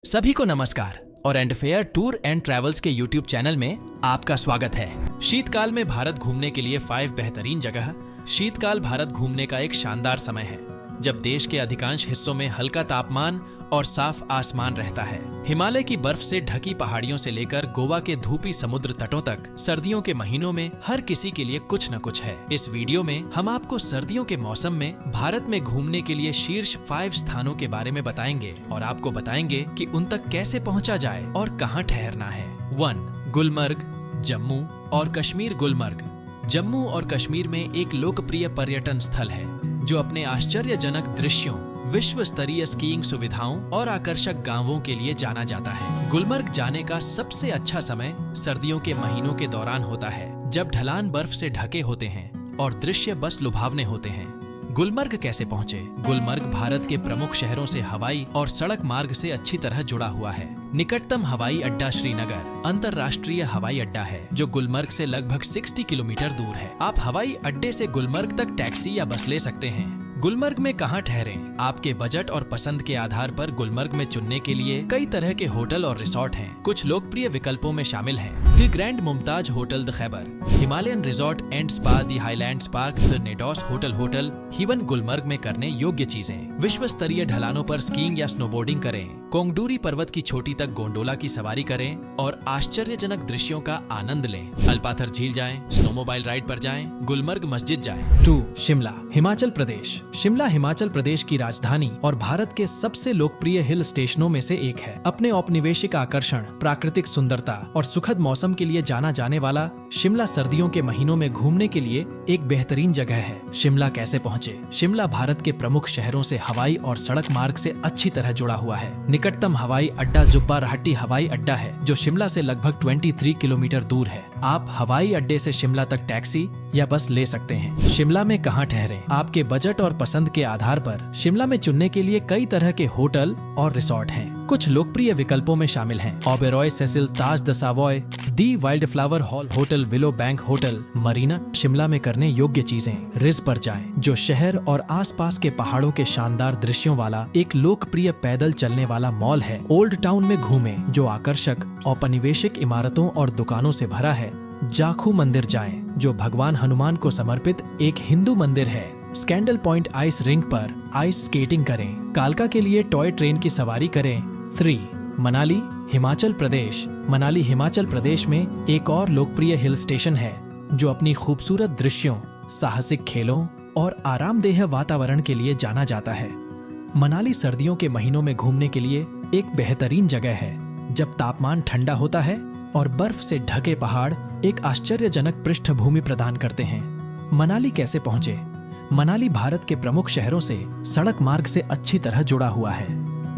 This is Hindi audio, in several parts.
सभी को नमस्कार और एंडफेयर टूर एंड ट्रैवल्स के यूट्यूब चैनल में आपका स्वागत है। शीतकाल में भारत घूमने के लिए 5 बेहतरीन जगह। शीतकाल भारत घूमने का एक शानदार समय है जब देश के अधिकांश हिस्सों में हल्का तापमान और साफ आसमान रहता है। हिमालय की बर्फ से ढकी पहाड़ियों से लेकर गोवा के धूपी समुद्र तटों तक सर्दियों के महीनों में हर किसी के लिए कुछ न कुछ है। इस वीडियो में हम आपको सर्दियों के मौसम में भारत में घूमने के लिए शीर्ष 5 स्थानों के बारे में बताएंगे और आपको बताएंगे कि उन तक कैसे पहुंचा जाए और कहां ठहरना है। 1. गुलमर्ग, जम्मू और कश्मीर। गुलमर्ग जम्मू और कश्मीर में एक लोकप्रिय पर्यटन स्थल है जो अपने आश्चर्यजनक दृश्यों, विश्व स्तरीय स्कीइंग सुविधाओं और आकर्षक गांवों के लिए जाना जाता है। गुलमर्ग जाने का सबसे अच्छा समय सर्दियों के महीनों के दौरान होता है जब ढलान बर्फ से ढके होते हैं और दृश्य बस लुभावने होते हैं। गुलमर्ग कैसे पहुंचे? गुलमर्ग भारत के प्रमुख शहरों से हवाई और सड़क मार्ग से अच्छी तरह जुड़ा हुआ है। निकटतम हवाई अड्डा श्रीनगर अंतर्राष्ट्रीय हवाई अड्डा है जो गुलमर्ग से लगभग 60 किलोमीटर दूर है। आप हवाई अड्डे से गुलमर्ग तक टैक्सी या बस ले सकते हैं। गुलमर्ग में कहां ठहरें? आपके बजट और पसंद के आधार पर गुलमर्ग में चुनने के लिए कई तरह के होटल और रिसोर्ट हैं। कुछ लोकप्रिय विकल्पों में शामिल हैं the grand Mumtaz hotel the Khyber, Himalayan resort and spa the highlands park, the Nedous hotel Heevan. Gulmarg में करने योग्य चीजें: विश्व स्तरीय ढलानों पर स्कीइंग या स्नोबोर्डिंग करें, कोंगडूरी पर्वत की छोटी तक गोंडोला की सवारी करें और आश्चर्यजनक दृश्यों का आनंद लें। अल्पाथर झील जाएं, स्नोमोबाइल राइड पर जाएं, गुलमर्ग मस्जिद जाएं। 2. शिमला, हिमाचल प्रदेश। शिमला हिमाचल प्रदेश की राजधानी और भारत के सबसे लोकप्रिय हिल स्टेशनों में से एक है। अपने औपनिवेशिक आकर्षण, प्राकृतिक सुंदरता और सुखद मौसम के लिए जाना जाने वाला शिमला सर्दियों के महीनों में घूमने के लिए एक बेहतरीन जगह है। शिमला कैसे पहुँचे? शिमला भारत के प्रमुख शहरों से हवाई और सड़क मार्ग से अच्छी तरह जुड़ा हुआ है। निकटतम हवाई अड्डा जुब्बा राहट्टी हवाई अड्डा है जो शिमला से लगभग 23 किलोमीटर दूर है। आप हवाई अड्डे से शिमला तक टैक्सी या बस ले सकते हैं। शिमला में कहां ठहरें? आपके बजट और पसंद के आधार पर शिमला में चुनने के लिए कई तरह के होटल और रिसोर्ट हैं। कुछ लोकप्रिय विकल्पों में शामिल हैं Oberoi Cecil, Taj the Savoy, the wild flower hall hotel, willow bank hotel, Marina. Shimla में करने योग्य चीजें: रिज पर जाएं, जो शहर और आसपास के पहाड़ों के शानदार दृश्यों वाला एक लोकप्रिय पैदल चलने वाला मॉल है। ओल्ड टाउन में घूमें जो आकर्षक औपनिवेशिक इमारतों और दुकानों से भरा है। जाखू मंदिर जाएं, जो भगवान हनुमान को समर्पित एक हिंदू मंदिर है। स्कैंडल पॉइंट आइस रिंक पर आइस स्केटिंग करें। कालका के लिए टॉय ट्रेन की सवारी करें। 3. मनाली, हिमाचल प्रदेश। मनाली हिमाचल प्रदेश में एक और लोकप्रिय हिल स्टेशन है जो अपनी खूबसूरत दृश्यों, साहसिक खेलों और आरामदेह वातावरण के लिए जाना जाता है। मनाली सर्दियों के महीनों में घूमने के लिए एक बेहतरीन जगह है जब तापमान ठंडा होता है और बर्फ से ढके पहाड़ एक आश्चर्यजनक पृष्ठभूमि प्रदान करते हैं। मनाली कैसे पहुंचे? मनाली भारत के प्रमुख शहरों से सड़क मार्ग से अच्छी तरह जुड़ा हुआ है।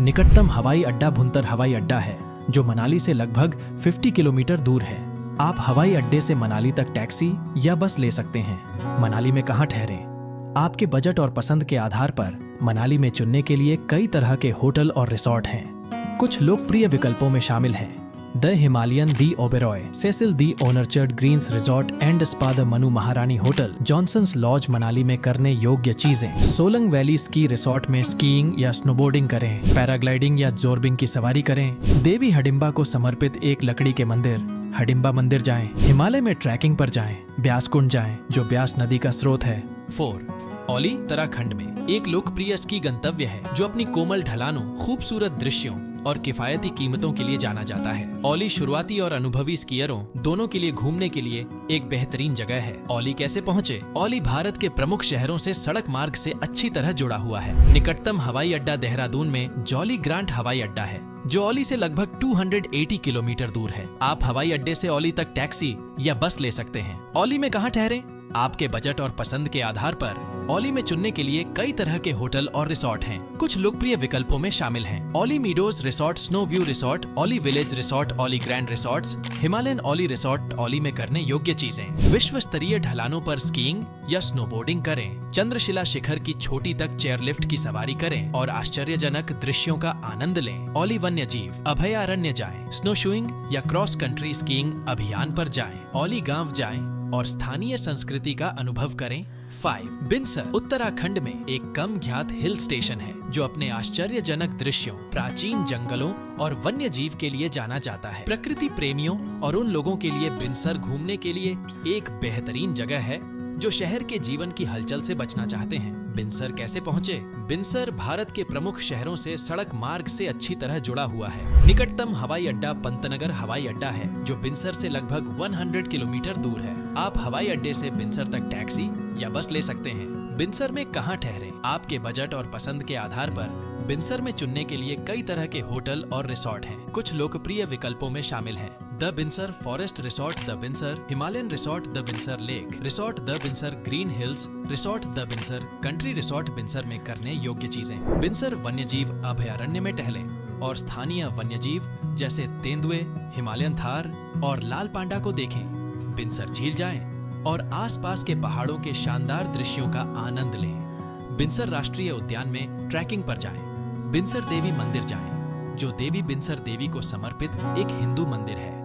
निकटतम हवाई अड्डा भुंतर हवाई अड्डा है जो मनाली से लगभग 50 किलोमीटर दूर है। आप हवाई अड्डे से मनाली तक टैक्सी या बस ले सकते हैं। मनाली में कहां ठहरें? आपके बजट और पसंद के आधार पर मनाली में चुनने के लिए कई तरह के होटल और रिसोर्ट हैं। कुछ लोकप्रिय विकल्पों में शामिल हैं the Himalayan, the Oberoi Cecil, the orchard greens resort and spa, the Manu Maharani hotel, Johnson's lodge. Manali में करने योग्य चीजें: सोलंग वैली स्की रिसोर्ट में स्कीइंग या स्नोबोर्डिंग करें, पैराग्लाइडिंग या जोरबिंग की सवारी करें। देवी हडिम्बा को समर्पित एक लकड़ी के मंदिर, हडिम्बा मंदिर जाएं। हिमालय में ट्रैकिंग पर जाएं, ब्यास कुंड जाएं जो ब्यास नदी का स्रोत है। 4. औली, उत्तराखंड में एक लोकप्रिय स्की गंतव्य है जो अपनी कोमल ढलानों, खूबसूरत दृश्यों और किफायती कीमतों के लिए जाना जाता है। औली शुरुआती और अनुभवी स्कीयरों दोनों के लिए घूमने के लिए एक बेहतरीन जगह है। औली कैसे पहुंचे? औली भारत के प्रमुख शहरों से सड़क मार्ग से अच्छी तरह जुड़ा हुआ है। निकटतम हवाई अड्डा देहरादून में जॉली ग्रांट हवाई अड्डा है जो औली से लगभग 280 किलोमीटर दूर है। आप हवाई अड्डे से औली तक टैक्सी या बस ले सकते हैं। औली में कहां ठहरें? आपके बजट और पसंद के आधार पर औली में चुनने के लिए कई तरह के होटल और रिसोर्ट हैं। कुछ लोकप्रिय विकल्पों में शामिल हैं Auli meadows resort, snow view resort, Auli village resort, Auli grand resorts, Himalayan Auli resort. Auli में करने योग्य चीजें: विश्व स्तरीय ढलानों पर स्कीइंग या स्नोबोर्डिंग करें, चंद्रशिला शिखर की छोटी तक चेयरलिफ्ट की सवारी करें और आश्चर्यजनक दृश्यों का आनंद लें। औली वन्य जीव अभयारण्य जाएं, स्नो शूइंग या क्रॉस कंट्री स्कीइंग अभियान पर जाएं। औली गांव जाएं, और स्थानीय संस्कृति का अनुभव करें। 5. बिनसर उत्तराखंड में एक कम ज्ञात हिल स्टेशन है जो अपने आश्चर्यजनक दृश्यों, प्राचीन जंगलों और वन्य जीव के लिए जाना जाता है। प्रकृति प्रेमियों और उन लोगों के लिए बिनसर घूमने के लिए एक बेहतरीन जगह है जो शहर के जीवन की हलचल से बचना चाहते हैं। बिनसर कैसे पहुँचे? बिनसर भारत के प्रमुख शहरों से सड़क मार्ग से अच्छी तरह जुड़ा हुआ है। निकटतम हवाई अड्डा पंतनगर हवाई अड्डा है जो बिनसर से लगभग 100 किलोमीटर दूर है। आप हवाई अड्डे से बिनसर तक टैक्सी या बस ले सकते हैं। बिनसर में कहाँ ठहरें? आपके बजट और पसंद के आधार पर बिनसर में चुनने के लिए कई तरह के होटल और रिसोर्ट हैं। कुछ लोकप्रिय विकल्पों में शामिल हैं the Binsar forest resort, the Binsar Himalayan resort, the Binsar lake resort, the Binsar green hills resort, the Binsar country resort. Binsar में करने योग्य चीजें। बिनसर वन्यजीव अभयारण्य में टहलें और स्थानीय वन्यजीव जैसे तेंदुए, हिमालयन थार और लाल पांडा को देखें। बिनसर झील जाएं और आसपास के पहाड़ों के शानदार दृश्यों का आनंद लें। बिनसर राष्ट्रीय उद्यान में ट्रैकिंग पर जाएं। बिनसर देवी मंदिर जाएं, जो देवी बिनसर देवी को समर्पित एक हिंदू मंदिर है।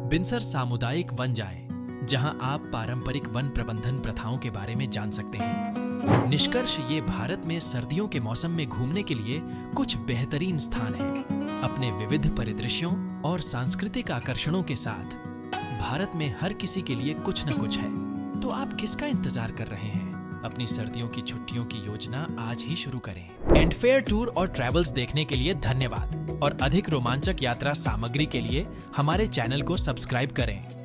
बिनसर सामुदायिक वन जाएं, जहां आप पारंपरिक वन प्रबंधन प्रथाओं के बारे में जान सकते हैं। निष्कर्ष, ये भारत में सर्दियों के मौसम में घूमने के लिए कुछ बेहतरीन स्थान हैं। अपने विविध परिदृश्यों और सांस्कृतिक आकर्षणों के साथ भारत में हर किसी के लिए कुछ न कुछ है। तो आप किसका इंतजार कर रहे हैं? अपनी सर्दियों की छुट्टियों की योजना आज ही शुरू करें। एंडफेयर टूर और ट्रैवल्स देखने के लिए धन्यवाद और अधिक रोमांचक यात्रा सामग्री के लिए हमारे चैनल को सब्सक्राइब करें।